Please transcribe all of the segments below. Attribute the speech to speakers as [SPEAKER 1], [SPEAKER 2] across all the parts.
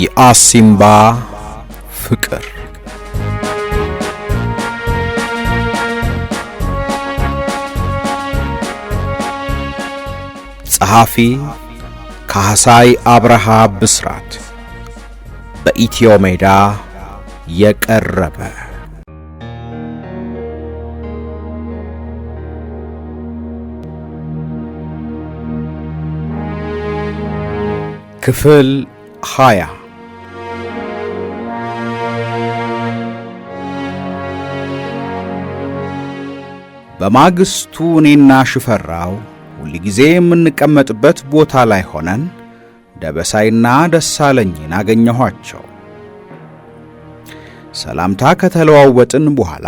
[SPEAKER 1] የአሲምባ ፍቅር ጸሐፊ ካህሳይ አብርሃ ብስራት በኢትዮ ሜዳ የቀረበ ክፍል 20 በማግስቱ እኔና ሽፈራው ሁልጊዜ የምንቀመጥበት ቦታ ላይ ሆነን ደበሳይና ደሳለኝን አገኘኋቸው። ሰላምታ ከተለዋወጥን በኋላ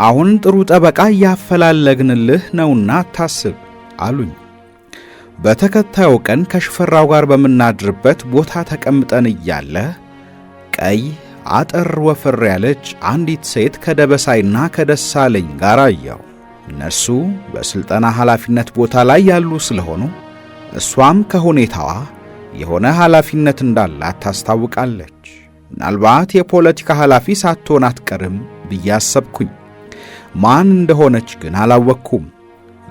[SPEAKER 1] አሁን ጥሩ ጠበቃ ያፈላለግንልህ ነውና አታስብ አሉኝ። በተከታዩ ቀን ከሽፈራው ጋር በመናድርበት ቦታ ተቀምጠን እያለ ቀይ አጠር ወፈር ያለች አንዲት ሴት ከደበሳይና ከደሳለኝ ጋር አየሁ። እነሱ በስልጠና ኃላፊነት ቦታ ላይ ያሉ ስለሆኑ እሷም ከሁኔታዋ የሆነ ኃላፊነት እንዳላት ታስታውቃለች። ምናልባት የፖለቲካ ኃላፊ ሳትሆን አትቀርም ብዬ አሰብኩኝ። ማን እንደሆነች ግን አላወቅኩም።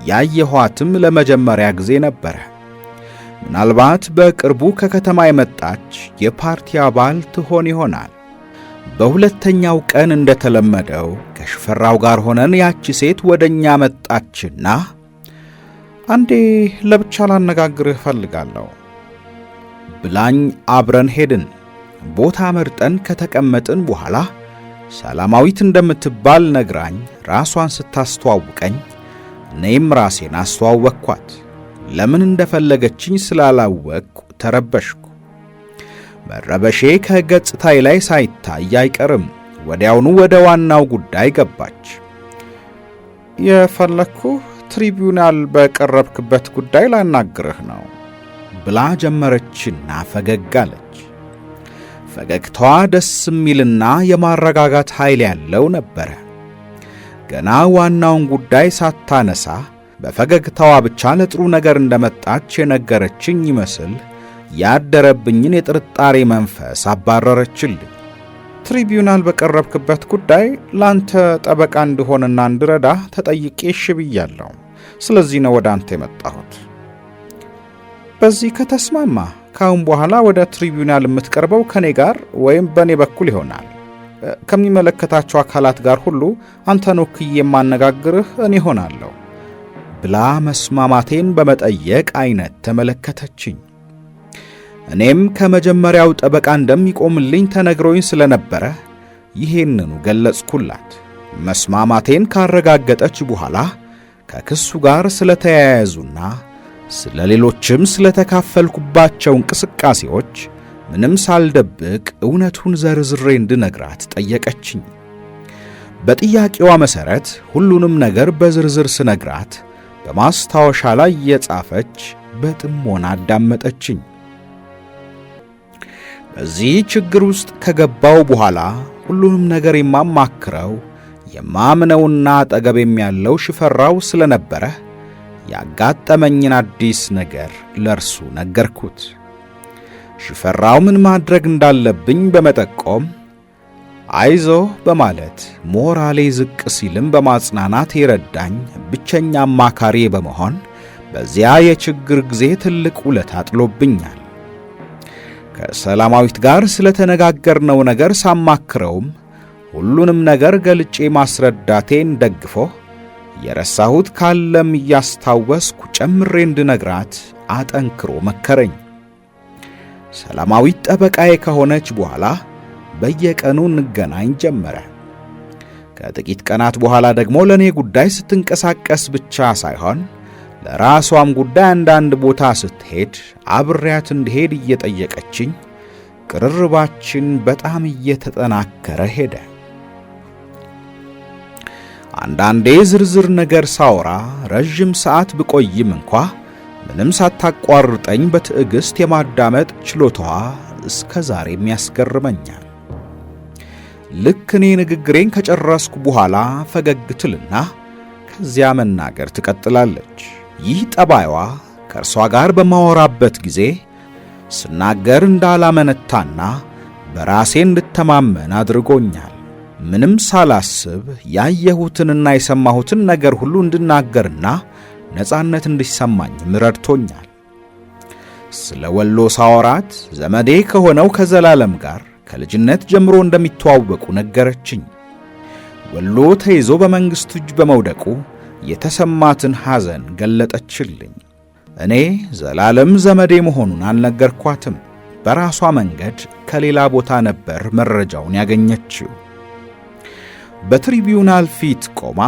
[SPEAKER 1] ያየኋትም ለመጀመሪያ ጊዜ ነበረ። ምናልባት በቅርቡ ከከተማ የመጣች የፓርቲ አባል ትሆን ይሆናል። በሁለተኛው ቀን እንደተለመደው ከሽፈራው ጋር ሆነን ያቺ ሴት ወደኛ መጣችና አንዴ ለብቻ ላነጋግርህ ፈልጋለሁ ብላኝ አብረን ሄድን። ቦታ መርጠን ከተቀመጥን በኋላ ሰላማዊት እንደምትባል ነግራኝ ራሷን ስታስተዋውቀኝ እኔም ራሴን አስተዋወቅኳት። ለምን እንደፈለገችኝ ስላላወቅኩ ተረበሽኩ። መረበሼ ከገጽታዬ ላይ ሳይታይ አይቀርም። ወዲያውኑ ወደ ዋናው ጉዳይ ገባች። የፈለግኩህ ትሪቢዩናል በቀረብክበት ጉዳይ ላናግርህ ነው ብላ ጀመረችና ፈገግ አለች። ፈገግታዋ ደስ የሚልና የማረጋጋት ኃይል ያለው ነበረ። ገና ዋናውን ጉዳይ ሳታነሳ በፈገግታዋ ብቻ ለጥሩ ነገር እንደመጣች የነገረችኝ ይመስል ያደረብኝን የጥርጣሬ መንፈስ አባረረችልኝ። ትሪቢዩናል በቀረብክበት ጉዳይ ላንተ ጠበቃ እንድሆንና እንድረዳ ተጠይቄ እሺ ብያለሁ። ስለዚህ ነው ወደ አንተ የመጣሁት። በዚህ ከተስማማ ካሁን በኋላ ወደ ትሪቢዩናል የምትቀርበው ከኔ ጋር ወይም በኔ በኩል ይሆናል። ከሚመለከታቸው አካላት ጋር ሁሉ አንተን ወክዬ የማነጋግርህ እኔ ሆናለሁ ብላ መስማማቴን በመጠየቅ አይነት ተመለከተችኝ። እኔም ከመጀመሪያው ጠበቃ እንደሚቆምልኝ ተነግሮኝ ስለነበረ ይሄንኑ ገለጽኩላት። መስማማቴን ካረጋገጠች በኋላ ከክሱ ጋር ስለተያያዙና ስለ ሌሎችም ስለተካፈልኩባቸው እንቅስቃሴዎች ምንም ሳልደብቅ እውነቱን ዘርዝሬ እንድነግራት ጠየቀችኝ። በጥያቄዋ መሠረት ሁሉንም ነገር በዝርዝር ስነግራት በማስታወሻ ላይ የጻፈች በጥሞና አዳመጠችኝ። በዚህ ችግር ውስጥ ከገባው በኋላ ሁሉንም ነገር የማማክረው የማምነውና አጠገቤም ያለው ሽፈራው ስለነበረ ያጋጠመኝን አዲስ ነገር ለርሱ ነገርኩት። ሽፈራው ምን ማድረግ እንዳለብኝ በመጠቆም አይዞህ በማለት ሞራሌ ዝቅ ሲልም በማጽናናት የረዳኝ ብቸኛ አማካሪ በመሆን በዚያ የችግር ጊዜ ትልቅ ውለታ ጥሎብኛል። ከሰላማዊት ጋር ስለተነጋገርነው ነገር ሳማክረውም ሁሉንም ነገር ገልጬ ማስረዳቴን ደግፎ የረሳሁት ካለም እያስታወስኩ ጨምሬ እንድነግራት አጠንክሮ መከረኝ። ሰላማዊት ጠበቃዬ ከሆነች በኋላ በየቀኑ እንገናኝ ጀመረ። ከጥቂት ቀናት በኋላ ደግሞ ለኔ ጉዳይ ስትንቀሳቀስ ብቻ ሳይሆን ለራሷም ጉዳይ አንዳንድ ቦታ ስትሄድ አብሬያት እንድሄድ እየጠየቀችኝ ቅርርባችን በጣም እየተጠናከረ ሄደ። አንዳንዴ ዝርዝር ነገር ሳወራ ረጅም ሰዓት ብቆይም እንኳ ምንም ሳታቋርጠኝ በትዕግስት የማዳመጥ ችሎታዋ እስከ ዛሬም ያስገርመኛል። ልክ እኔ ንግግሬን ከጨረስኩ በኋላ ፈገግ ትልና ከዚያ መናገር ትቀጥላለች። ይህ ጠባይዋ ከእርሷ ጋር በማወራበት ጊዜ ስናገር እንዳላመነታና በራሴ እንድተማመን አድርጎኛል። ምንም ሳላስብ ያየሁትንና የሰማሁትን ነገር ሁሉ እንድናገርና ነጻነት እንዲሰማኝ ረድቶኛል። ስለ ወሎ ሳወራት ዘመዴ ከሆነው ከዘላለም ጋር ከልጅነት ጀምሮ እንደሚተዋወቁ ነገረችኝ። ወሎ ተይዞ በመንግስቱ እጅ በመውደቁ የተሰማትን ሐዘን ገለጠችልኝ። እኔ ዘላለም ዘመዴ መሆኑን አልነገርኳትም። በራሷ መንገድ ከሌላ ቦታ ነበር መረጃውን ያገኘችው። በትሪቢዩናል ፊት ቆማ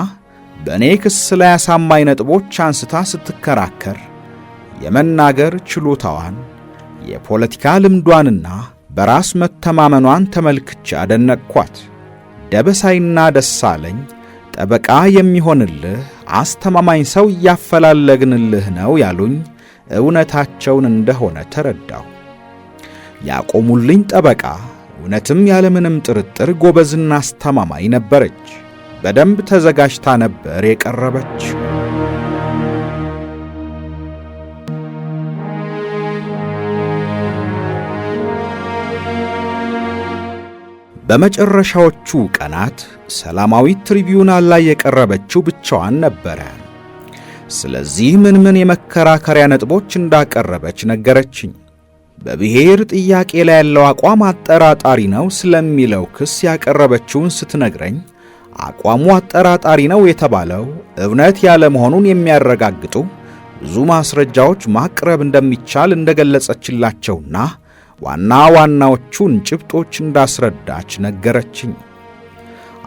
[SPEAKER 1] በእኔ ክስ ላይ አሳማኝ ነጥቦች አንስታ ስትከራከር የመናገር ችሎታዋን፣ የፖለቲካ ልምዷንና በራስ መተማመኗን ተመልክቼ አደነቅኳት። ደበሳይና ደሳለኝ ጠበቃ የሚሆንልህ አስተማማኝ ሰው እያፈላለግንልህ ነው ያሉኝ እውነታቸውን እንደሆነ ተረዳሁ። ያቆሙልኝ ጠበቃ እውነትም ያለምንም ጥርጥር ጎበዝና አስተማማኝ ነበረች። በደንብ ተዘጋጅታ ነበር የቀረበች። በመጨረሻዎቹ ቀናት ሰላማዊት ትሪቢዩናል ላይ የቀረበችው ብቻዋን ነበረ። ስለዚህ ምን የመከራከሪያ ነጥቦች እንዳቀረበች ነገረችኝ። በብሔር ጥያቄ ላይ ያለው አቋም አጠራጣሪ ነው ስለሚለው ክስ ያቀረበችውን ስትነግረኝ አቋሙ አጠራጣሪ ነው የተባለው እውነት ያለ መሆኑን የሚያረጋግጡ ብዙ ማስረጃዎች ማቅረብ እንደሚቻል እንደገለጸችላቸውና ዋና ዋናዎቹን ጭብጦች እንዳስረዳች ነገረችኝ።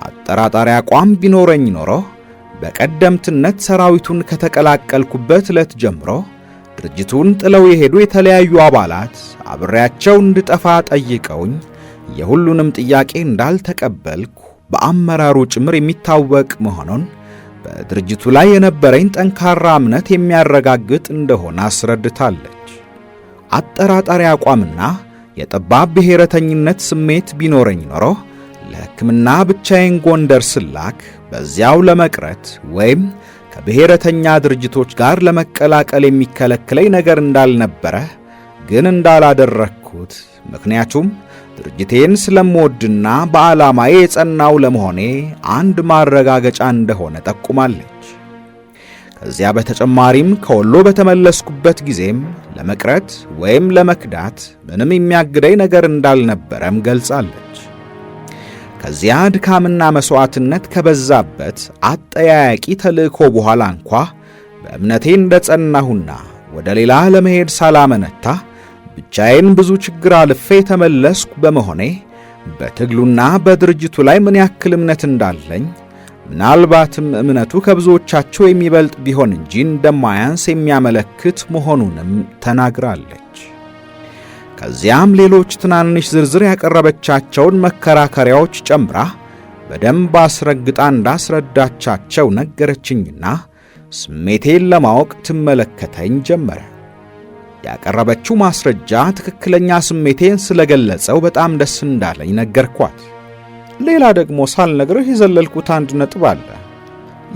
[SPEAKER 1] አጠራጣሪ አቋም ቢኖረኝ ኖሮ በቀደምትነት ሰራዊቱን ከተቀላቀልኩበት ዕለት ጀምሮ ድርጅቱን ጥለው የሄዱ የተለያዩ አባላት አብሬያቸው እንድጠፋ ጠይቀውኝ የሁሉንም ጥያቄ እንዳልተቀበልኩ በአመራሩ ጭምር የሚታወቅ መሆኑን በድርጅቱ ላይ የነበረኝ ጠንካራ እምነት የሚያረጋግጥ እንደሆነ አስረድታለች። አጠራጣሪ አቋምና የጠባብ ብሔረተኝነት ስሜት ቢኖረኝ ኖሮ ለሕክምና ብቻዬን ጎንደር ስላክ በዚያው ለመቅረት ወይም ከብሔረተኛ ድርጅቶች ጋር ለመቀላቀል የሚከለክለኝ ነገር እንዳልነበረ ግን እንዳላደረግኩት፣ ምክንያቱም ድርጅቴን ስለምወድና በዓላማዬ የጸናው ለመሆኔ አንድ ማረጋገጫ እንደሆነ ጠቁማለች። ከዚያ በተጨማሪም ከወሎ በተመለስኩበት ጊዜም ለመቅረት ወይም ለመክዳት ምንም የሚያግደኝ ነገር እንዳልነበረም ገልጻለች። ከዚያ ድካምና መሥዋዕትነት ከበዛበት አጠያያቂ ተልእኮ በኋላ እንኳ በእምነቴ እንደጸናሁና ወደ ሌላ ለመሄድ ሳላመነታ ብቻዬን ብዙ ችግር አልፌ የተመለስኩ በመሆኔ በትግሉና በድርጅቱ ላይ ምን ያክል እምነት እንዳለኝ፣ ምናልባትም እምነቱ ከብዙዎቻቸው የሚበልጥ ቢሆን እንጂ እንደማያንስ የሚያመለክት መሆኑንም ተናግራለች። ከዚያም ሌሎች ትናንሽ ዝርዝር ያቀረበቻቸውን መከራከሪያዎች ጨምራ በደንብ አስረግጣ እንዳስረዳቻቸው ነገረችኝና ስሜቴን ለማወቅ ትመለከተኝ ጀመረ። ያቀረበችው ማስረጃ ትክክለኛ ስሜቴን ስለገለጸው በጣም ደስ እንዳለኝ ነገርኳት። ሌላ ደግሞ ሳልነግርህ የዘለልኩት አንድ ነጥብ አለ።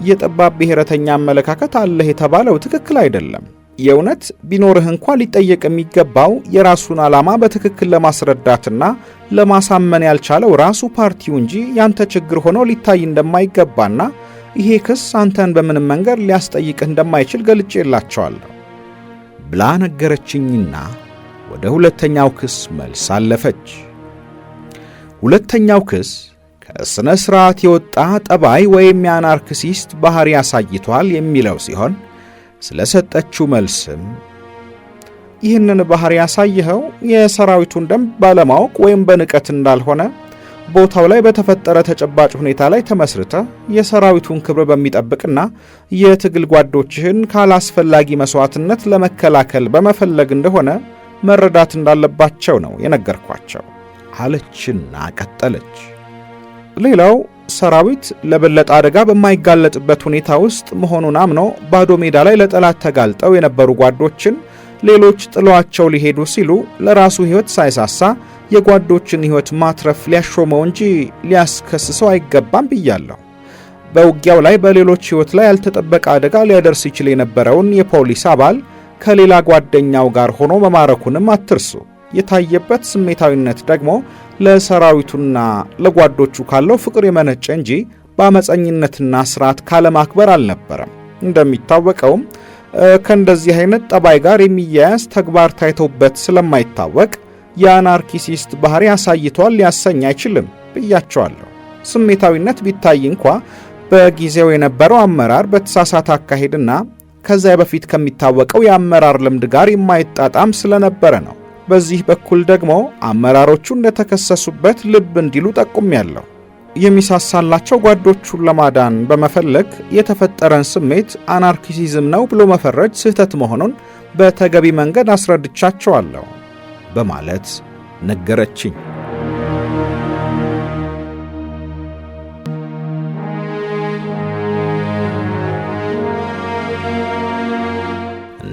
[SPEAKER 1] የጠባብ ብሔረተኛ አመለካከት አለህ የተባለው ትክክል አይደለም። የእውነት ቢኖርህ እንኳ ሊጠየቅ የሚገባው የራሱን ዓላማ በትክክል ለማስረዳትና ለማሳመን ያልቻለው ራሱ ፓርቲው እንጂ ያንተ ችግር ሆኖ ሊታይ እንደማይገባና ይሄ ክስ አንተን በምንም መንገድ ሊያስጠይቅህ እንደማይችል ገልጬላቸዋለሁ ብላ ነገረችኝና ወደ ሁለተኛው ክስ መልስ አለፈች። ሁለተኛው ክስ ከሥነ ሥርዓት የወጣ ጠባይ ወይም የአናርክሲስት ባህሪ ያሳይቷል የሚለው ሲሆን ስለሰጠችው መልስም ይህንን ባህሪ ያሳየኸው የሰራዊቱን ደንብ ባለማወቅ ወይም በንቀት እንዳልሆነ ቦታው ላይ በተፈጠረ ተጨባጭ ሁኔታ ላይ ተመስርተ የሰራዊቱን ክብር በሚጠብቅና የትግል ጓዶችህን ካላስፈላጊ መስዋዕትነት ለመከላከል በመፈለግ እንደሆነ መረዳት እንዳለባቸው ነው የነገርኳቸው አለችና ቀጠለች። ሌላው ሰራዊት ለበለጠ አደጋ በማይጋለጥበት ሁኔታ ውስጥ መሆኑን አምኖ ባዶ ሜዳ ላይ ለጠላት ተጋልጠው የነበሩ ጓዶችን ሌሎች ጥሏቸው ሊሄዱ ሲሉ ለራሱ ሕይወት ሳይሳሳ የጓዶችን ሕይወት ማትረፍ ሊያሾመው እንጂ ሊያስከስሰው አይገባም ብያለሁ። በውጊያው ላይ በሌሎች ሕይወት ላይ ያልተጠበቀ አደጋ ሊያደርስ ይችል የነበረውን የፖሊስ አባል ከሌላ ጓደኛው ጋር ሆኖ መማረኩንም አትርሱ። የታየበት ስሜታዊነት ደግሞ ለሰራዊቱና ለጓዶቹ ካለው ፍቅር የመነጨ እንጂ በአመፀኝነትና ስርዓት ካለማክበር አልነበረም። እንደሚታወቀውም ከእንደዚህ አይነት ጠባይ ጋር የሚያያዝ ተግባር ታይቶበት ስለማይታወቅ የአናርኪሲስት ባህሪ አሳይቷል ሊያሰኝ አይችልም ብያቸዋለሁ። ስሜታዊነት ቢታይ እንኳ በጊዜው የነበረው አመራር በተሳሳተ አካሄድና ከዚያ በፊት ከሚታወቀው የአመራር ልምድ ጋር የማይጣጣም ስለነበረ ነው። በዚህ በኩል ደግሞ አመራሮቹ እንደተከሰሱበት ልብ እንዲሉ ጠቁሜያለሁ። የሚሳሳላቸው ጓዶቹን ለማዳን በመፈለግ የተፈጠረን ስሜት አናርኪሲዝም ነው ብሎ መፈረጅ ስህተት መሆኑን በተገቢ መንገድ አስረድቻቸዋለሁ በማለት ነገረችኝ።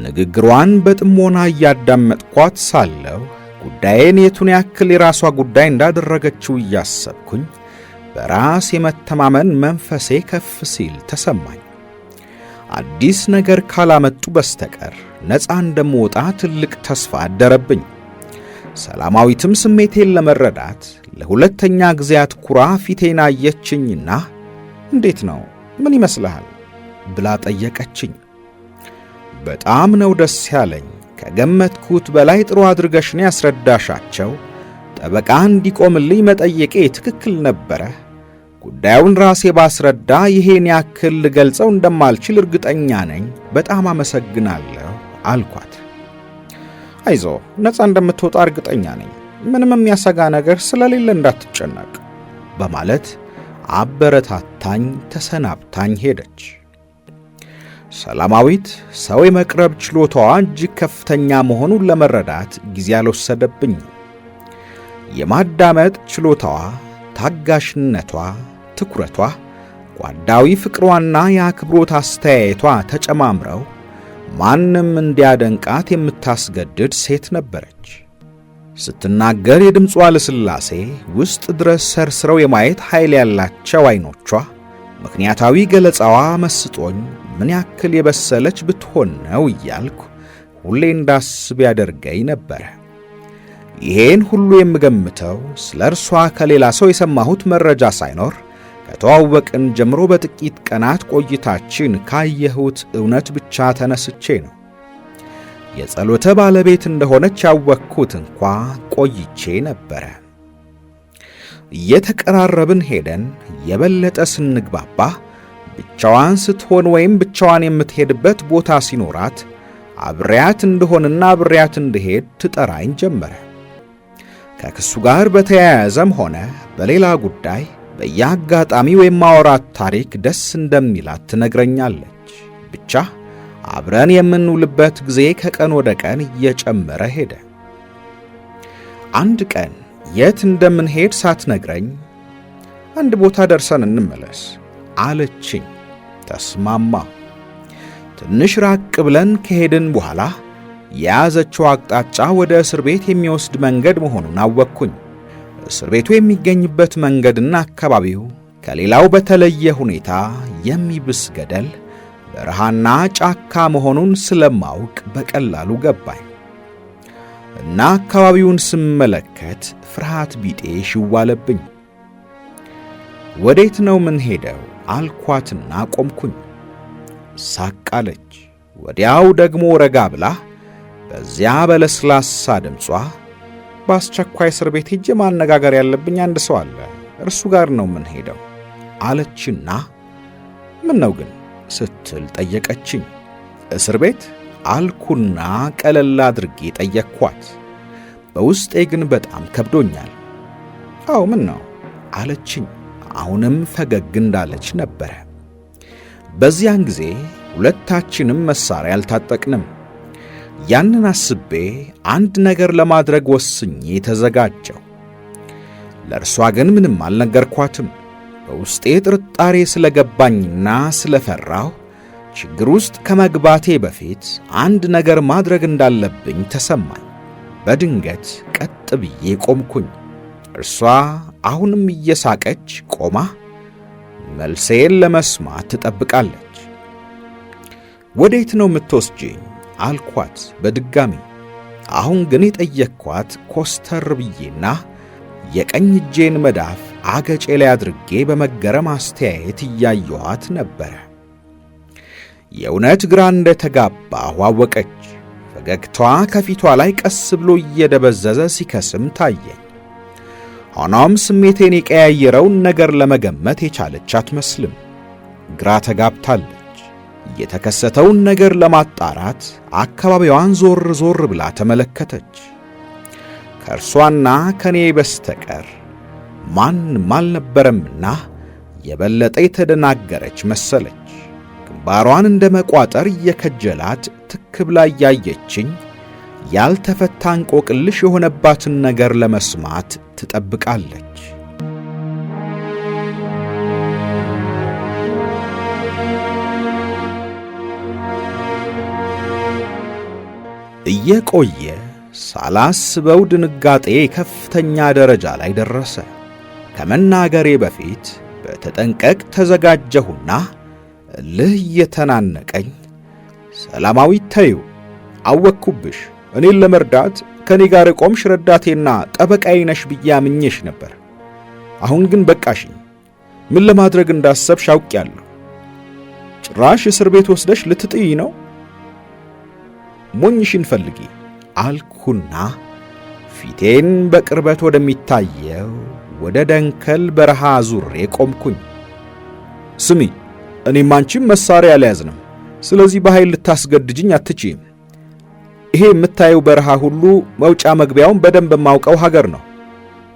[SPEAKER 1] ንግግሯን በጥሞና እያዳመጥኳት ሳለሁ ጉዳዬን የቱን ያክል የራሷ ጉዳይ እንዳደረገችው እያሰብኩኝ በራስ የመተማመን መንፈሴ ከፍ ሲል ተሰማኝ። አዲስ ነገር ካላመጡ በስተቀር ነፃ እንደምወጣ ትልቅ ተስፋ አደረብኝ። ሰላማዊትም ስሜቴን ለመረዳት ለሁለተኛ ጊዜ አትኩራ ፊቴን አየችኝና እንዴት ነው? ምን ይመስልሃል? ብላ ጠየቀችኝ። በጣም ነው ደስ ያለኝ። ከገመትኩት በላይ ጥሩ አድርገሽን ያስረዳሻቸው። ጠበቃ እንዲቆምልኝ መጠየቄ ትክክል ነበረ። ጉዳዩን ራሴ ባስረዳ ይሄን ያክል ልገልጸው እንደማልችል እርግጠኛ ነኝ። በጣም አመሰግናለሁ አልኳት። አይዞ፣ ነፃ እንደምትወጣ እርግጠኛ ነኝ። ምንም የሚያሰጋ ነገር ስለሌለ እንዳትጨነቅ በማለት አበረታታኝ ተሰናብታኝ ሄደች። ሰላማዊት ሰው የመቅረብ ችሎታዋ እጅግ ከፍተኛ መሆኑን ለመረዳት ጊዜ አልወሰደብኝም። የማዳመጥ ችሎታዋ፣ ታጋሽነቷ፣ ትኩረቷ፣ ጓዳዊ ፍቅሯና የአክብሮት አስተያየቷ ተጨማምረው ማንም እንዲያደንቃት የምታስገድድ ሴት ነበረች። ስትናገር የድምጿ ልስላሴ፣ ውስጥ ድረስ ሰርስረው የማየት ኃይል ያላቸው ዓይኖቿ፣ ምክንያታዊ ገለጻዋ መስጦኝ ምን ያክል የበሰለች ብትሆን ነው እያልኩ ሁሌ እንዳስብ ያደርገኝ ነበረ። ይሄን ሁሉ የምገምተው ስለ እርሷ ከሌላ ሰው የሰማሁት መረጃ ሳይኖር ከተዋወቅን ጀምሮ በጥቂት ቀናት ቆይታችን ካየሁት እውነት ብቻ ተነስቼ ነው። የጸሎተ ባለቤት እንደሆነች ያወቅኩት እንኳ ቆይቼ ነበረ። እየተቀራረብን ሄደን የበለጠ ስንግባባ ብቻዋን ስትሆን ወይም ብቻዋን የምትሄድበት ቦታ ሲኖራት አብሬያት እንደሆንና አብሬያት እንድሄድ ትጠራኝ ጀመረ። ከክሱ ጋር በተያያዘም ሆነ በሌላ ጉዳይ በየአጋጣሚው የማወራት ታሪክ ደስ እንደሚላት ትነግረኛለች። ብቻ አብረን የምንውልበት ጊዜ ከቀን ወደ ቀን እየጨመረ ሄደ። አንድ ቀን የት እንደምንሄድ ሳትነግረኝ አንድ ቦታ ደርሰን እንመለስ አለችኝ። ተስማማ። ትንሽ ራቅ ብለን ከሄድን በኋላ የያዘችው አቅጣጫ ወደ እስር ቤት የሚወስድ መንገድ መሆኑን አወቅኩኝ። እስር ቤቱ የሚገኝበት መንገድና አካባቢው ከሌላው በተለየ ሁኔታ የሚብስ ገደል፣ በረሃና ጫካ መሆኑን ስለማውቅ በቀላሉ ገባኝ እና አካባቢውን ስመለከት ፍርሃት ቢጤ ሽዋለብኝ። ወዴት ነው ምን ሄደው አልኳትና ቆምኩኝ። ሳቃለች። ወዲያው ደግሞ ረጋ ብላ በዚያ በለስላሳ ድምጿ በአስቸኳይ እስር ቤት ሄጄ ማነጋገር ያለብኝ አንድ ሰው አለ፣ እርሱ ጋር ነው ምን ሄደው አለችና ምን ነው ግን ስትል ጠየቀችኝ። እስር ቤት አልኩና ቀለል አድርጌ ጠየቅኳት። በውስጤ ግን በጣም ከብዶኛል። አዎ ምን ነው አለችኝ። አሁንም ፈገግ እንዳለች ነበረ። በዚያን ጊዜ ሁለታችንም መሳሪያ አልታጠቅንም። ያንን አስቤ አንድ ነገር ለማድረግ ወስኜ ተዘጋጀው። ለእርሷ ግን ምንም አልነገርኳትም። በውስጤ ጥርጣሬ ስለገባኝና ስለፈራሁ ችግር ውስጥ ከመግባቴ በፊት አንድ ነገር ማድረግ እንዳለብኝ ተሰማኝ። በድንገት ቀጥ ብዬ ቆምኩኝ። እርሷ አሁንም እየሳቀች ቆማ መልሴን ለመስማት ትጠብቃለች። ወዴት ነው የምትወስጂኝ አልኳት በድጋሚ። አሁን ግን የጠየቅኳት ኮስተር ብዬና የቀኝ እጄን መዳፍ አገጬ ላይ አድርጌ በመገረም አስተያየት እያየኋት ነበረ። የእውነት ግራ እንደተጋባሁ አወቀች። ፈገግታዋ ከፊቷ ላይ ቀስ ብሎ እየደበዘዘ ሲከስም ታየኝ። ሆኖም ስሜቴን የቀያየረውን ነገር ለመገመት የቻለች አትመስልም። ግራ ተጋብታለች። የተከሰተውን ነገር ለማጣራት አካባቢዋን ዞር ዞር ብላ ተመለከተች። ከእርሷና ከኔ በስተቀር ማንም አልነበረምና የበለጠ የተደናገረች መሰለች። ግንባሯን እንደ መቋጠር እየከጀላት ትክ ብላ እያየችኝ ያልተፈታ እንቆቅልሽ የሆነባትን ነገር ለመስማት ትጠብቃለች። እየቆየ ሳላስበው ድንጋጤ ከፍተኛ ደረጃ ላይ ደረሰ። ከመናገሬ በፊት በተጠንቀቅ ተዘጋጀሁና እልህ እየተናነቀኝ ሰላማዊት ተይው፣ አወቅኩብሽ። እኔን ለመርዳት ከኔ ጋር የቆምሽ ረዳቴና ጠበቃዬ ነሽ ብዬ አምኜሽ ነበር። አሁን ግን በቃሽኝ። ምን ለማድረግ እንዳሰብሽ አውቄያለሁ። ጭራሽ እስር ቤት ወስደሽ ልትጥይ ነው? ሞኝሽን ፈልጊ አልኩና ፊቴን በቅርበት ወደሚታየው ወደ ደንከል በረሃ ዙሬ ቆምኩኝ። ስሚ፣ እኔም አንቺም መሳሪያ አልያዝንም። ስለዚህ በኃይል ልታስገድጅኝ አትችይም። ይሄ የምታየው በረሃ ሁሉ መውጫ መግቢያውን በደንብ የማውቀው ሀገር ነው።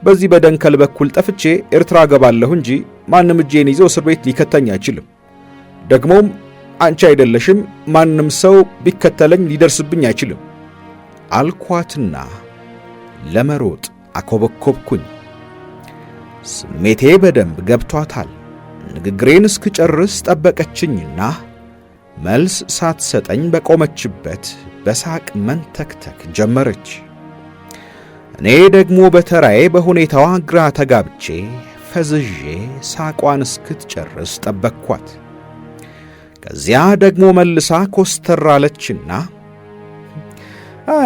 [SPEAKER 1] በዚህ በደንከል በኩል ጠፍቼ ኤርትራ ገባለሁ እንጂ ማንም እጄን ይዞ እስር ቤት ሊከተኝ አይችልም። ደግሞም አንቺ አይደለሽም፣ ማንም ሰው ቢከተለኝ ሊደርስብኝ አይችልም አልኳትና ለመሮጥ አኮበኮብኩኝ። ስሜቴ በደንብ ገብቷታል። ንግግሬን እስክጨርስ ጠበቀችኝና መልስ ሳትሰጠኝ በቆመችበት በሳቅ መንተክተክ ጀመረች። እኔ ደግሞ በተራዬ በሁኔታዋ ግራ ተጋብቼ ፈዝዤ ሳቋን እስክትጨርስ ጠበቅኳት። ከዚያ ደግሞ መልሳ ኮስተር አለችና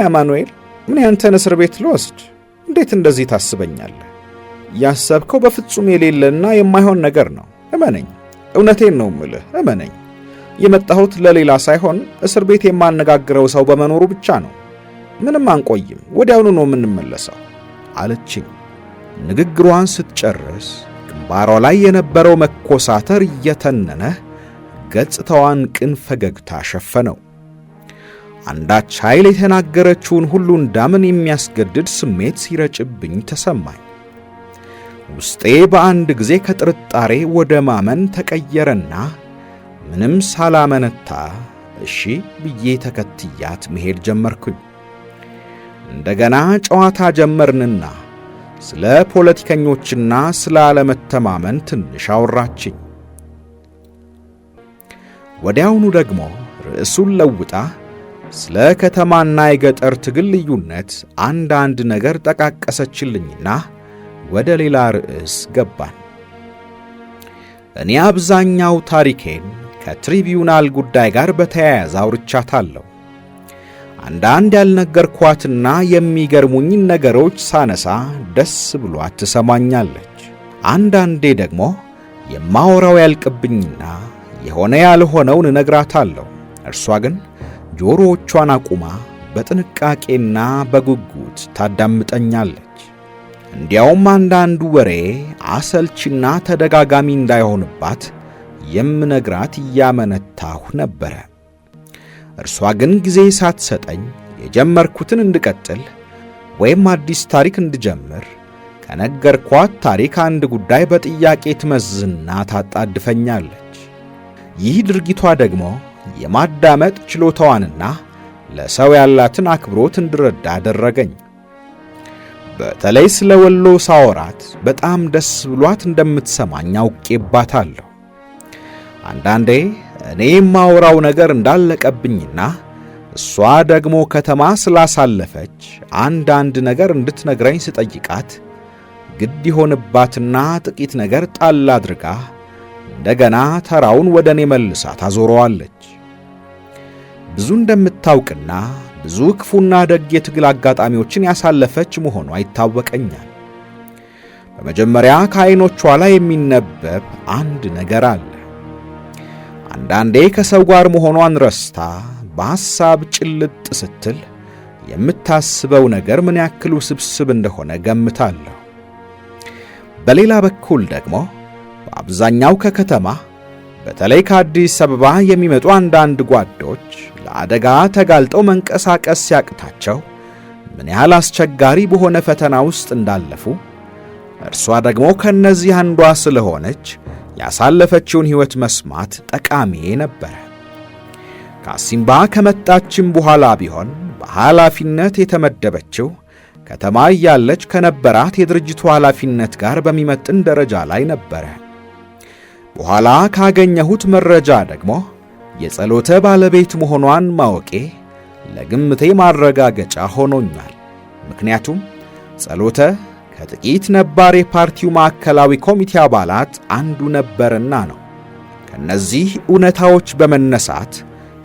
[SPEAKER 1] አማኑኤል፣ ምን ያንተን እስር ቤት ልወስድ? እንዴት እንደዚህ ታስበኛለህ? ያሰብከው በፍጹም የሌለና የማይሆን ነገር ነው። እመነኝ፣ እውነቴን ነው ምልህ፣ እመነኝ። የመጣሁት ለሌላ ሳይሆን እስር ቤት የማነጋግረው ሰው በመኖሩ ብቻ ነው። ምንም አንቆይም፣ ወዲያውኑ ነው የምንመለሰው አለችኝ። ንግግሯን ስትጨርስ ግንባሯ ላይ የነበረው መኮሳተር እየተነነ ገጽታዋን ቅን ፈገግታ ሸፈነው። አንዳች ኃይል የተናገረችውን ሁሉ እንዳምን የሚያስገድድ ስሜት ሲረጭብኝ ተሰማኝ። ውስጤ በአንድ ጊዜ ከጥርጣሬ ወደ ማመን ተቀየረና ምንም ሳላመነታ እሺ ብዬ ተከትያት መሄድ ጀመርኩኝ። እንደገና ጨዋታ ጀመርንና ስለ ፖለቲከኞችና ስለ አለመተማመን ትንሽ አወራችኝ። ወዲያውኑ ደግሞ ርዕሱን ለውጣ ስለ ከተማና የገጠር ትግል ልዩነት አንዳንድ ነገር ጠቃቀሰችልኝና ወደ ሌላ ርዕስ ገባን። እኔ አብዛኛው ታሪኬን ከትሪቢዩናል ጉዳይ ጋር በተያያዘ አውርቻታለሁ። አንዳንድ ያልነገርኳትና የሚገርሙኝን ነገሮች ሳነሳ ደስ ብሏት ትሰማኛለች። አንዳንዴ ደግሞ የማወራው ያልቅብኝና የሆነ ያልሆነውን እነግራታለሁ። እርሷ ግን ጆሮዎቿን አቁማ በጥንቃቄና በጉጉት ታዳምጠኛለች። እንዲያውም አንዳንዱ ወሬ አሰልችና ተደጋጋሚ እንዳይሆንባት የምነግራት እያመነታሁ ነበረ። እርሷ ግን ጊዜ ሳትሰጠኝ የጀመርኩትን እንድቀጥል ወይም አዲስ ታሪክ እንድጀምር ከነገርኳት ታሪክ አንድ ጉዳይ በጥያቄ ትመዝና ታጣድፈኛለች። ይህ ድርጊቷ ደግሞ የማዳመጥ ችሎታዋንና ለሰው ያላትን አክብሮት እንድረዳ አደረገኝ። በተለይ ስለ ወሎ ሳወራት በጣም ደስ ብሏት እንደምትሰማኝ አውቄባታለሁ። አንዳንዴ እኔ የማወራው ነገር እንዳለቀብኝና እሷ ደግሞ ከተማ ስላሳለፈች አንዳንድ ነገር እንድትነግረኝ ስጠይቃት ግድ ይሆንባትና ጥቂት ነገር ጣል አድርጋ እንደገና ተራውን ወደ እኔ መልሳ ታዞረዋለች። ብዙ እንደምታውቅና ብዙ ክፉና ደግ የትግል አጋጣሚዎችን ያሳለፈች መሆኗ ይታወቀኛል። በመጀመሪያ ከዓይኖቿ ላይ የሚነበብ አንድ ነገር አለ። አንዳንዴ ከሰው ጋር መሆኗን ረስታ በሐሳብ ጭልጥ ስትል የምታስበው ነገር ምን ያክል ውስብስብ እንደሆነ ገምታለሁ። በሌላ በኩል ደግሞ በአብዛኛው ከከተማ በተለይ ከአዲስ አበባ የሚመጡ አንዳንድ ጓዶች ለአደጋ ተጋልጠው መንቀሳቀስ ሲያቅታቸው ምን ያህል አስቸጋሪ በሆነ ፈተና ውስጥ እንዳለፉ፣ እርሷ ደግሞ ከነዚህ አንዷ ስለሆነች ያሳለፈችውን ሕይወት መስማት ጠቃሚ ነበረ። ከአሲምባ ከመጣችም በኋላ ቢሆን በኃላፊነት የተመደበችው ከተማ እያለች ከነበራት የድርጅቱ ኃላፊነት ጋር በሚመጥን ደረጃ ላይ ነበረ። በኋላ ካገኘሁት መረጃ ደግሞ የጸሎተ ባለቤት መሆኗን ማወቄ ለግምቴ ማረጋገጫ ሆኖኛል። ምክንያቱም ጸሎተ ከጥቂት ነባር የፓርቲው ማዕከላዊ ኮሚቴ አባላት አንዱ ነበርና ነው። ከነዚህ እውነታዎች በመነሳት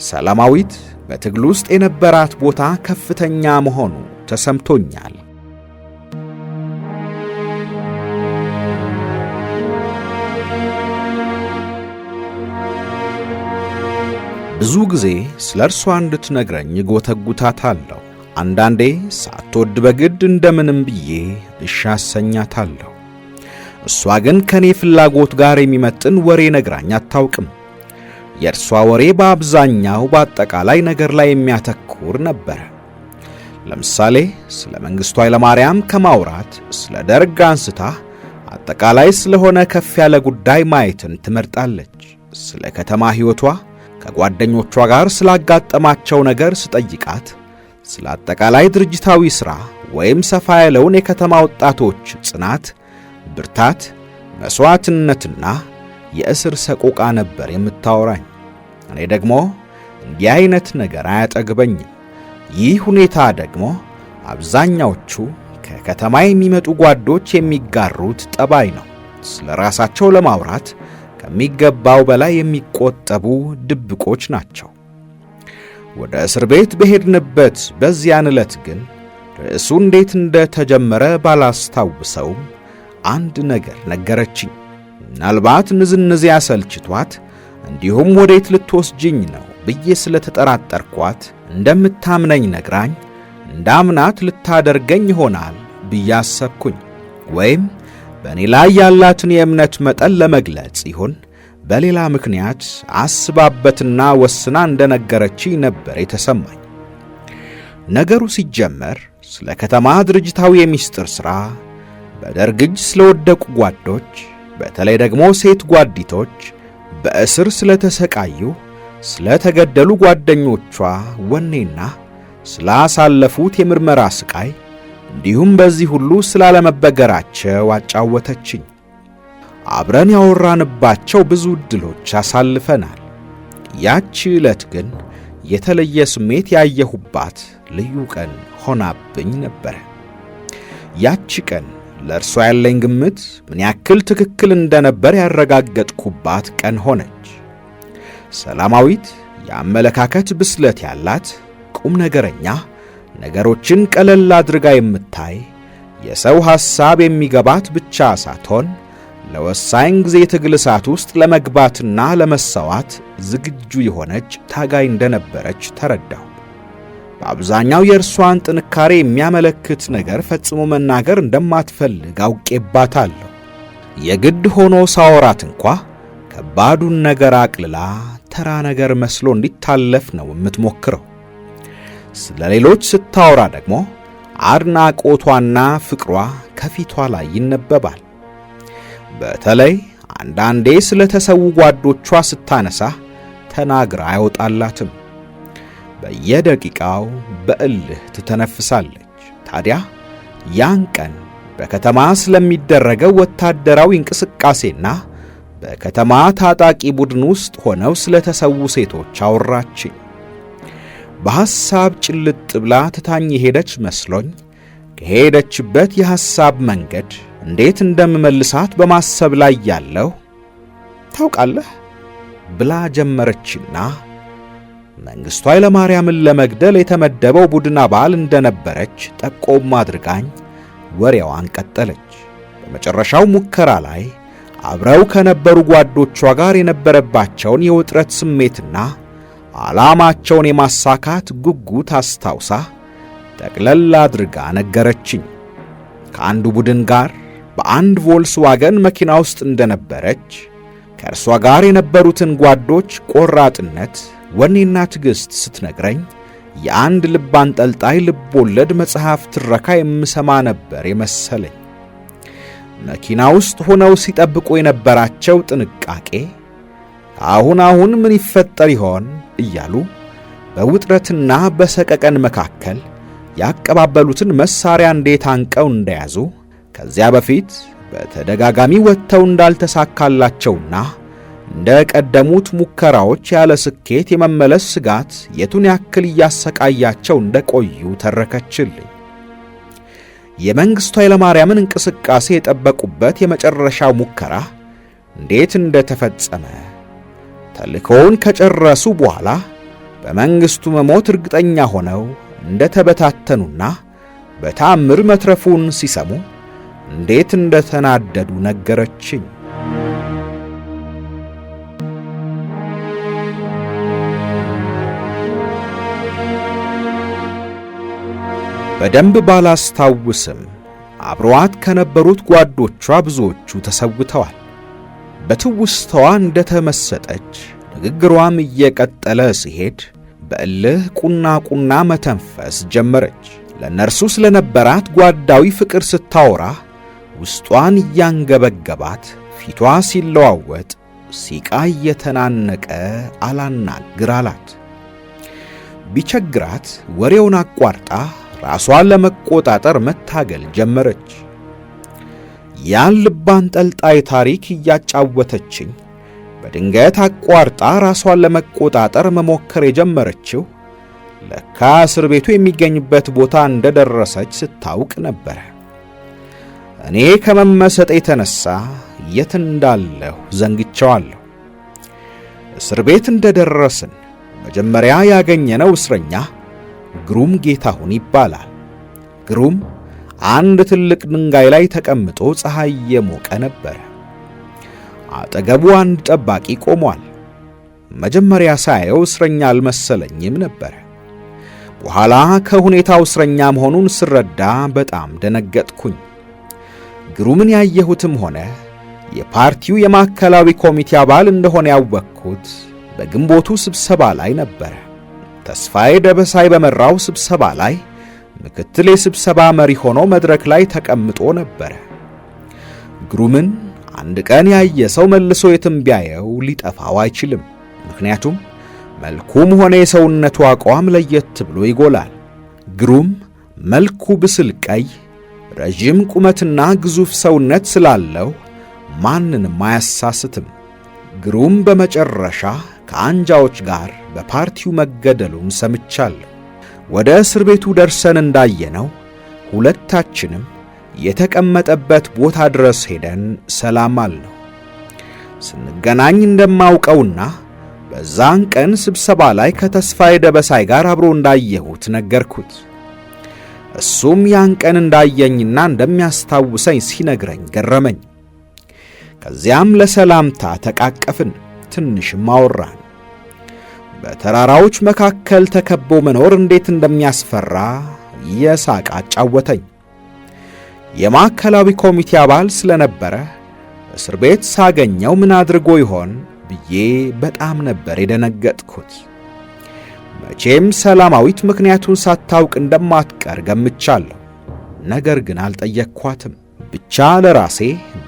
[SPEAKER 1] ሰላማዊት በትግል ውስጥ የነበራት ቦታ ከፍተኛ መሆኑ ተሰምቶኛል። ብዙ ጊዜ ስለ እርሷ እንድትነግረኝ ጎተጉታታለሁ። አንዳንዴ ሳትወድ በግድ እንደምንም ብዬ እሻሰኛታለሁ። እሷ ግን ከኔ ፍላጎት ጋር የሚመጥን ወሬ ነግራኝ አታውቅም። የእርሷ ወሬ በአብዛኛው በአጠቃላይ ነገር ላይ የሚያተኩር ነበር። ለምሳሌ ስለ መንግሥቱ ኃይለማርያም ከማውራት ስለ ደርግ አንስታ አጠቃላይ ስለሆነ ከፍ ያለ ጉዳይ ማየትን ትመርጣለች። ስለ ከተማ ሕይወቷ ከጓደኞቿ ጋር ስላጋጠማቸው ነገር ስጠይቃት ስለ አጠቃላይ ድርጅታዊ ሥራ ወይም ሰፋ ያለውን የከተማ ወጣቶች ጽናት፣ ብርታት፣ መሥዋዕትነትና የእስር ሰቆቃ ነበር የምታወራኝ። እኔ ደግሞ እንዲህ አይነት ነገር አያጠግበኝም። ይህ ሁኔታ ደግሞ አብዛኛዎቹ ከከተማ የሚመጡ ጓዶች የሚጋሩት ጠባይ ነው። ስለ ራሳቸው ለማውራት ከሚገባው በላይ የሚቆጠቡ ድብቆች ናቸው። ወደ እስር ቤት በሄድንበት በዚያን ዕለት ግን ርዕሱ እንዴት እንደተጀመረ ባላስታውሰውም አንድ ነገር ነገረችኝ። ምናልባት ንዝንዝ ያሰልችቷት እንዲሁም ወዴት ልትወስጅኝ ነው ብዬ ስለተጠራጠርኳት እንደምታምነኝ ነግራኝ እንዳምናት ልታደርገኝ ይሆናል ብዬ አሰብኩኝ። ወይም በእኔ ላይ ያላትን የእምነት መጠን ለመግለጽ ይሁን በሌላ ምክንያት አስባበትና ወስና እንደነገረችኝ ነበር የተሰማኝ። ነገሩ ሲጀመር ስለ ከተማ ድርጅታዊ የሚስጥር ሥራ፣ በደርግ እጅ ስለወደቁ ጓዶች፣ በተለይ ደግሞ ሴት ጓዲቶች በእስር ስለተሰቃዩ፣ ስለተገደሉ ጓደኞቿ ወኔና ስላሳለፉት የምርመራ ስቃይ እንዲሁም በዚህ ሁሉ ስላለመበገራቸው አጫወተችኝ። አብረን ያወራንባቸው ብዙ ዕድሎች አሳልፈናል። ያቺ ዕለት ግን የተለየ ስሜት ያየሁባት ልዩ ቀን ሆናብኝ ነበረ። ያቺ ቀን ለእርሷ ያለኝ ግምት ምን ያክል ትክክል እንደነበር ያረጋገጥኩባት ቀን ሆነች። ሰላማዊት የአመለካከት ብስለት ያላት ቁም ነገረኛ፣ ነገሮችን ቀለል አድርጋ የምታይ፣ የሰው ሐሳብ የሚገባት ብቻ ሳትሆን ለወሳኝ ጊዜ ትግል እሳት ውስጥ ለመግባትና ለመሰዋት ዝግጁ የሆነች ታጋይ እንደነበረች ተረዳሁ። በአብዛኛው የእርሷን ጥንካሬ የሚያመለክት ነገር ፈጽሞ መናገር እንደማትፈልግ አውቄባታለሁ። የግድ ሆኖ ሳወራት እንኳ ከባዱን ነገር አቅልላ ተራ ነገር መስሎ እንዲታለፍ ነው የምትሞክረው። ስለ ሌሎች ስታወራ ደግሞ አድናቆቷና ፍቅሯ ከፊቷ ላይ ይነበባል። በተለይ አንዳንዴ ስለ ተሰዉ ጓዶቿ ስታነሳ ተናግራ አይወጣላትም። በየደቂቃው በእልህ ትተነፍሳለች። ታዲያ ያን ቀን በከተማ ስለሚደረገው ወታደራዊ እንቅስቃሴና በከተማ ታጣቂ ቡድን ውስጥ ሆነው ስለተሰዉ ሴቶች አወራችኝ። በሐሳብ ጭልጥ ብላ ትታኝ ሄደች መስሎኝ ከሄደችበት የሐሳብ መንገድ እንዴት እንደምመልሳት በማሰብ ላይ ያለው ታውቃለህ ብላ ጀመረችና መንግስቱ ኃይለማርያምን ለመግደል የተመደበው ቡድን አባል እንደነበረች ጠቆም አድርጋኝ ወሬዋን ቀጠለች። በመጨረሻው ሙከራ ላይ አብረው ከነበሩ ጓዶቿ ጋር የነበረባቸውን የውጥረት ስሜትና ዓላማቸውን የማሳካት ጉጉት አስታውሳ ጠቅለል አድርጋ ነገረችኝ። ከአንዱ ቡድን ጋር በአንድ ቮልስዋገን መኪና ውስጥ እንደነበረች፣ ከእርሷ ጋር የነበሩትን ጓዶች ቆራጥነት፣ ወኔና ትዕግሥት ስትነግረኝ የአንድ ልብ አንጠልጣይ ልብ ወለድ መጽሐፍ ትረካ የምሰማ ነበር የመሰለኝ። መኪና ውስጥ ሆነው ሲጠብቁ የነበራቸው ጥንቃቄ አሁን ምን ይፈጠር ይሆን እያሉ በውጥረትና በሰቀቀን መካከል ያቀባበሉትን መሳሪያ እንዴት አንቀው እንደያዙ፣ ከዚያ በፊት በተደጋጋሚ ወጥተው እንዳልተሳካላቸውና እንደ ቀደሙት ሙከራዎች ያለ ስኬት የመመለስ ስጋት የቱን ያክል እያሰቃያቸው እንደቆዩ ተረከችልኝ። የመንግስቱ ኃይለማርያምን እንቅስቃሴ የጠበቁበት የመጨረሻው ሙከራ እንዴት እንደተፈጸመ፣ ተልእኮውን ከጨረሱ በኋላ በመንግስቱ መሞት እርግጠኛ ሆነው እንደተበታተኑና በታምር መትረፉን ሲሰሙ እንዴት እንደተናደዱ ነገረችኝ። በደንብ ባላስታውስም አብረዋት ከነበሩት ጓዶቿ ብዙዎቹ ተሰውተዋል። በትውስታዋ እንደተመሰጠች ንግግሯም እየቀጠለ ሲሄድ በእልህ ቁና መተንፈስ ጀመረች። ለነርሱ ስለነበራት ጓዳዊ ፍቅር ስታወራ ውስጧን እያንገበገባት ፊቷ ሲለዋወጥ ሲቃ እየተናነቀ አላናግር አላት። ቢቸግራት ወሬውን አቋርጣ ራሷን ለመቆጣጠር መታገል ጀመረች። ያን ልብ አንጠልጣይ ታሪክ እያጫወተችኝ በድንገት አቋርጣ ራሷን ለመቆጣጠር መሞከር የጀመረችው ለካ እስር ቤቱ የሚገኝበት ቦታ እንደደረሰች ስታውቅ ነበረ። እኔ ከመመሰጥ የተነሳ የት እንዳለሁ ዘንግቼዋለሁ። እስር ቤት እንደደረስን መጀመሪያ ያገኘነው እስረኛ ግሩም ጌታሁን ይባላል። ግሩም አንድ ትልቅ ድንጋይ ላይ ተቀምጦ ፀሐይ የሞቀ ነበር። አጠገቡ አንድ ጠባቂ ቆሟል። መጀመሪያ ሳየው እስረኛ አልመሰለኝም ነበር። በኋላ ከሁኔታው እስረኛ መሆኑን ስረዳ በጣም ደነገጥኩኝ። ግሩምን ያየሁትም ሆነ የፓርቲው የማዕከላዊ ኮሚቴ አባል እንደሆነ ያወቅኩት በግንቦቱ ስብሰባ ላይ ነበር። ተስፋዬ ደበሳይ በመራው ስብሰባ ላይ ምክትል የስብሰባ መሪ ሆኖ መድረክ ላይ ተቀምጦ ነበር። ግሩምን አንድ ቀን ያየ ሰው መልሶ የትም ቢያየው ሊጠፋው አይችልም። ምክንያቱም መልኩም ሆነ የሰውነቱ አቋም ለየት ብሎ ይጎላል። ግሩም መልኩ ብስል ቀይ፣ ረጅም ቁመትና ግዙፍ ሰውነት ስላለው ማንንም አያሳስትም። ግሩም በመጨረሻ ከአንጃዎች ጋር በፓርቲው መገደሉን ሰምቻለሁ። ወደ እስር ቤቱ ደርሰን እንዳየነው ሁለታችንም የተቀመጠበት ቦታ ድረስ ሄደን ሰላም አልነው። ስንገናኝ እንደማውቀውና በዛን ቀን ስብሰባ ላይ ከተስፋዬ ደበሳይ ጋር አብሮ እንዳየሁት ነገርኩት። እሱም ያን ቀን እንዳየኝና እንደሚያስታውሰኝ ሲነግረኝ ገረመኝ። ከዚያም ለሰላምታ ተቃቀፍን፣ ትንሽም አወራን። በተራራዎች መካከል ተከቦ መኖር እንዴት እንደሚያስፈራ የሳቅ አጫወተኝ። የማዕከላዊ ኮሚቴ አባል ስለነበረ እስር ቤት ሳገኘው ምን አድርጎ ይሆን ብዬ በጣም ነበር የደነገጥኩት። መቼም ሰላማዊት ምክንያቱን ሳታውቅ እንደማትቀር ገምቻለሁ። ነገር ግን አልጠየቅኳትም። ብቻ ለራሴ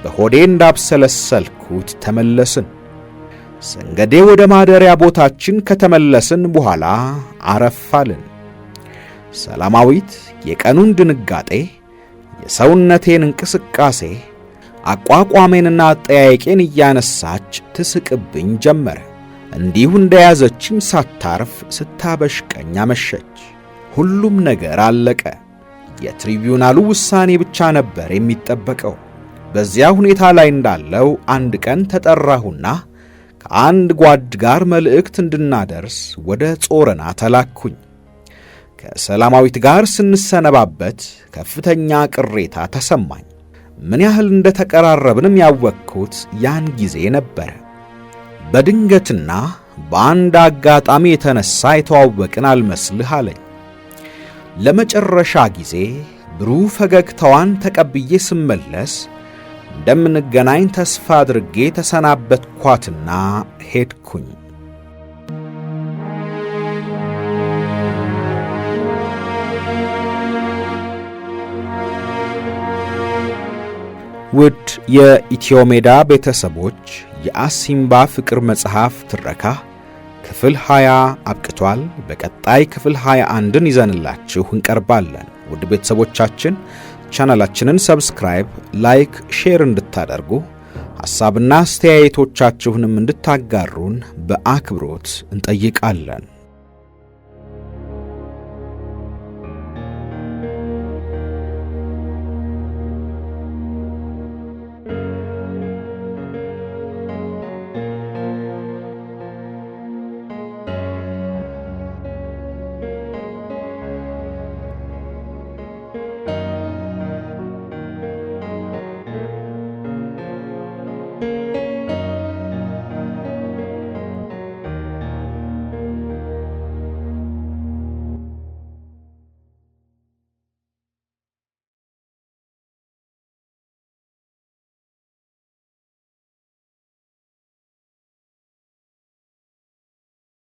[SPEAKER 1] በሆዴ እንዳብሰለሰልኩት ተመለስን። ሰንገዴ ወደ ማደሪያ ቦታችን ከተመለስን በኋላ አረፋልን። ሰላማዊት የቀኑን ድንጋጤ፣ የሰውነቴን እንቅስቃሴ፣ አቋቋሜንና አጠያየቄን እያነሳች ትስቅብኝ ጀመረ። እንዲሁ እንደያዘችኝ ሳታርፍ ስታበሽቀኝ አመሸች። ሁሉም ነገር አለቀ። የትሪቢዩናሉ ውሳኔ ብቻ ነበር የሚጠበቀው። በዚያ ሁኔታ ላይ እንዳለው አንድ ቀን ተጠራሁና ከአንድ ጓድ ጋር መልእክት እንድናደርስ ወደ ጾረና ተላኩኝ። ከሰላማዊት ጋር ስንሰነባበት ከፍተኛ ቅሬታ ተሰማኝ። ምን ያህል እንደተቀራረብንም ያወቅኩት ያን ጊዜ ነበረ። በድንገትና በአንድ አጋጣሚ የተነሳ የተዋወቅን አልመስልህ አለኝ። ለመጨረሻ ጊዜ ብሩህ ፈገግታዋን ተቀብዬ ስመለስ እንደምንገናኝ ተስፋ አድርጌ ተሰናበትኳትና ሄድኩኝ። ውድ የኢትዮ ሜዳ ቤተሰቦች የአሲምባ ፍቅር መጽሐፍ ትረካ ክፍል 20 አብቅቷል። በቀጣይ ክፍል 21ን ይዘንላችሁ እንቀርባለን። ውድ ቤተሰቦቻችን ቻናላችንን ሰብስክራይብ፣ ላይክ፣ ሼር እንድታደርጉ ሐሳብና አስተያየቶቻችሁንም እንድታጋሩን በአክብሮት እንጠይቃለን።